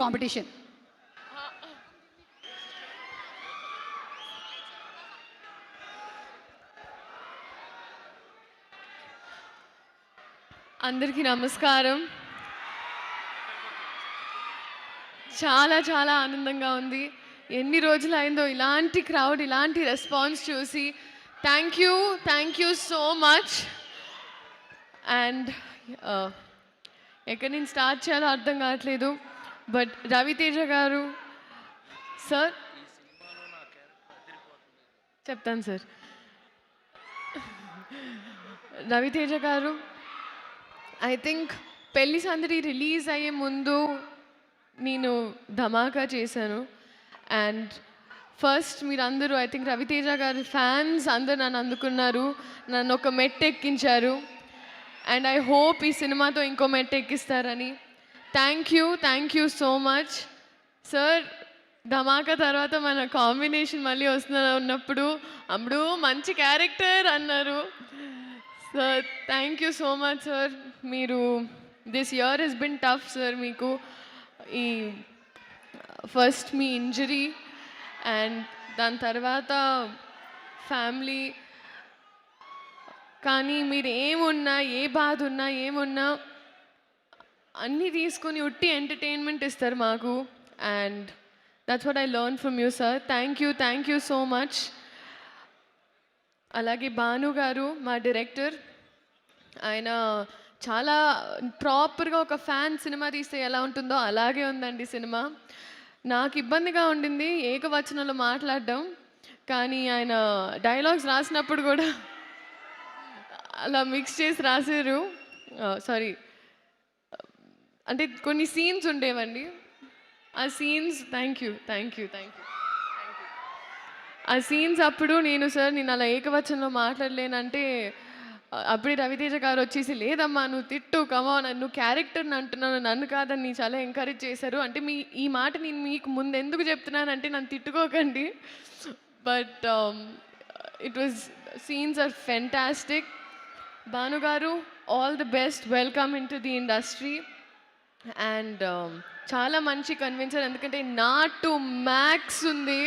Competition. అందరికీ నమస్కారం. చాలా చాలా ఆనందంగా ఉంది. ఎన్ని రోజులైందో ఇలాంటి క్రౌడ్, ఇలాంటి రెస్పాన్స్ చూసి. Thank you so much. And ఎక్కడి నుంచి స్టార్ట్ చేయాలో అర్థం కావట్లేదు. బట్ రవితేజ గారు సార్ చెప్తాను సార్. రవితేజ గారు ఐ థింక్ పెళ్లి సందడి రిలీజ్ అయ్యే ముందు నేను ధమాకా చేశాను. అండ్ ఫస్ట్ మీరందరూ ఐ థింక్ రవితేజ గారి ఫ్యాన్స్ అందరూ నన్ను అందుకున్నారు, నన్ను ఒక మెట్టు ఎక్కించారు. అండ్ ఐ హోప్ ఈ సినిమాతో ఇంకో మెట్టు ఎక్కిస్తారని. Thank you so much sir. Dhamaka తర్వాత మన కాంబినేషన్ మళ్ళీ ఉన్నప్పుడు అప్పుడు మంచి క్యారెక్టర్ అన్నారు sir. Thank you so much sir. మీరు this year has been tough sir. మీకు ఈ ఫస్ట్ మీ ఇంజరీ అండ్ దాని తర్వాత ఫ్యామిలీ, కానీ మీరు ఏమున్నా, ఏ బాధ ఉన్నా, ఏమున్నా అన్నీ తీసుకొని ఉట్టి ఎంటర్టైన్మెంట్ ఇస్తారు మాకు. And that's what I learn from you sir. Thank you so much. అలాగే భాను గారు మా డైరెక్టర్, ఆయన చాలా ప్రాపర్గా ఒక ఫ్యాన్ సినిమా తీస్తే ఎలా ఉంటుందో అలాగే ఉందండి సినిమా. నాకు ఇబ్బందిగా ఉండింది ఏకవచనంలో మాట్లాడడం, కానీ ఆయన డైలాగ్స్ రాసినప్పుడు కూడా అలా మిక్స్ చేసి రాశారు. సారీ, అంటే కొన్ని సీన్స్ ఉండేవండి, ఆ సీన్స్ థ్యాంక్ యూ ఆ సీన్స్ అప్పుడు నేను అలా ఏకవచనంలో మాట్లాడలేనంటే అప్పుడే రవితేజ గారు వచ్చేసి లేదమ్మా నువ్వు తిట్టు, కమాన్, నువ్వు క్యారెక్టర్ని అంటున్నాను, నన్ను కాదని చాలా ఎంకరేజ్ చేశారు. అంటే ఈ మాట నేను మీకు ముందు ఎందుకు చెప్తున్నానంటే నన్ను తిట్టుకోకండి. But it was scenes are fantastic. Bhanu garu all the best, welcome in to the industry. And చాలా మంచి కన్విన్సర్, ఎందుకంటే నాటు మ్యాక్స్ ఉంది,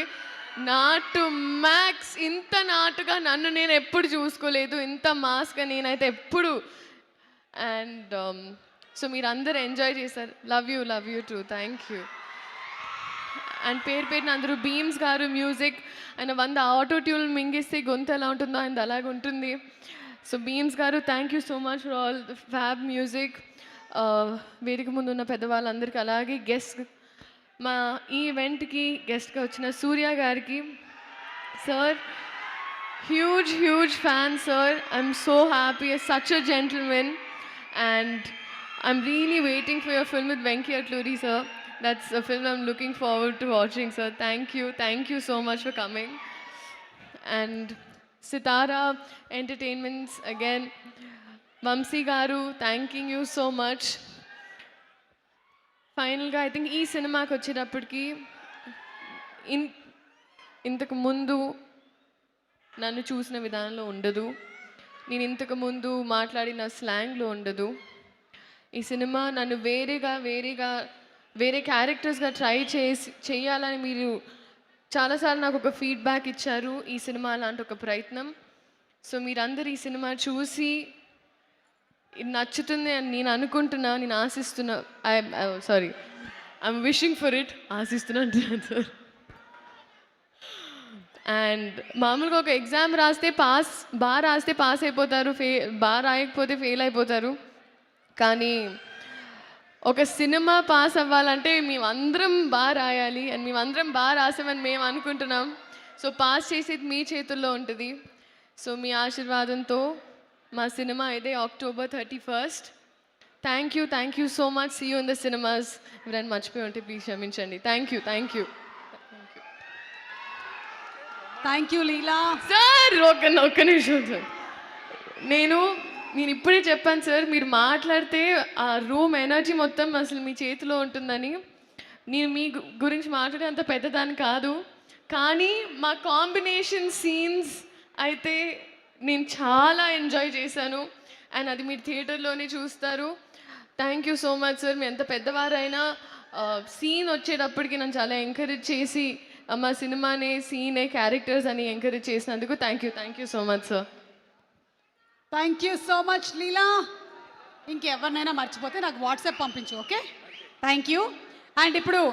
నాటు మ్యాక్స్. ఇంత నాటుగా నన్ను నేను ఎప్పుడు చూసుకోలేదు, ఇంత మాస్గా నేనైతే ఎప్పుడు. అండ్ సో మీరు అందరు ఎంజాయ్ చేశారు. Love you two. Thank you. And పేరున అందరూ బీమ్స్ గారు మ్యూజిక్, ఆయన 100 ఆటో ట్యూన్ మింగిస్తే గొంతు ఎలా ఉంటుందో ఆయన అలాగే ఉంటుంది. సో బీమ్స్ గారు thank you so much for all the fab music. వేదిక ముందు ఉన్న పెద్దవాళ్ళందరికీ, అలాగే గెస్ట్ మా ఈ ఈవెంట్కి గెస్ట్గా వచ్చిన సూర్య గారికి sir, huge fan sir. I'm so happy, such a gentlemen. And I'm really waiting for your film with Venky Atluri sir. That's a film I'm looking forward to watching, sir. Thank you so much for coming. And Sitara Entertainments again, Vamsi Garu, thanking you so much. ఫైనల్గా I think ఈ సినిమాకి వచ్చేటప్పటికి ఇంతకు ముందు నన్ను చూసిన విధానంలో ఉండదు, నేను ఇంతకు ముందు మాట్లాడిన స్లాంగ్లో ఉండదు. ఈ సినిమా నన్ను వేరే క్యారెక్టర్స్గా ట్రై చేయాలని మీరు చాలాసార్లు నాకు ఒక ఫీడ్బ్యాక్ ఇచ్చారు. ఈ సినిమా లాంటి ఒక ప్రయత్నం. సో మీరందరూ ఈ సినిమా చూసి ఇది నచ్చుతుంది అని నేను అనుకుంటున్నా, నేను ఆశిస్తున్నా. I'm wishing for it. ఆశిస్తున్నాను సార్. అండ్ మామూలుగా ఒక ఎగ్జామ్ రాస్తే బాగా రాస్తే పాస్ అయిపోతారు, బాగా రాయకపోతే ఫెయిల్ అయిపోతారు. కానీ ఒక సినిమా పాస్ అవ్వాలంటే మేమందరం బాగా రాయాలి, అండ్ మేమందరం బాగా రాసామని మేము అనుకుంటున్నాం. సో పాస్ చేసేది మీ చేతుల్లో ఉంటుంది. సో మీ ఆశీర్వాదంతో మా సినిమా ఇదే October 31st. Thank you so much. See you in the cinemas. ఎవరైనా మర్చిపోయి ఉంటే ప్లీజ్ క్షమించండి. Thank you. Thank you Leela sir. ఒక్క నిమిషం సార్. నేను ఇప్పుడే చెప్పాను సార్, మీరు మాట్లాడితే ఆ రూమ్ ఎనర్జీ మొత్తం అసలు మీ చేతిలో ఉంటుందని. నేను మీ గురించి మాట్లాడే అంత పెద్దదాన్ని కాదు, కానీ మా కాంబినేషన్ సీన్స్ అయితే నేను చాలా ఎంజాయ్ చేశాను. అండ్ అది మీరు థియేటర్లోనే చూస్తారు. Thank you so much sir. మీ ఎంత పెద్దవారైనా సీన్ వచ్చేటప్పటికి నన్ను చాలా ఎంకరేజ్ చేసి అమ్మ సినిమానే సీనే క్యారెక్టర్స్ అని ఎంకరేజ్ చేసినందుకు thank you so much sir. Thank you so much Leela. ఇంకెవరినైనా మర్చిపోతే నాకు వాట్సాప్ పంపించు, ఓకే? Thank you. అండ్ ఇప్పుడు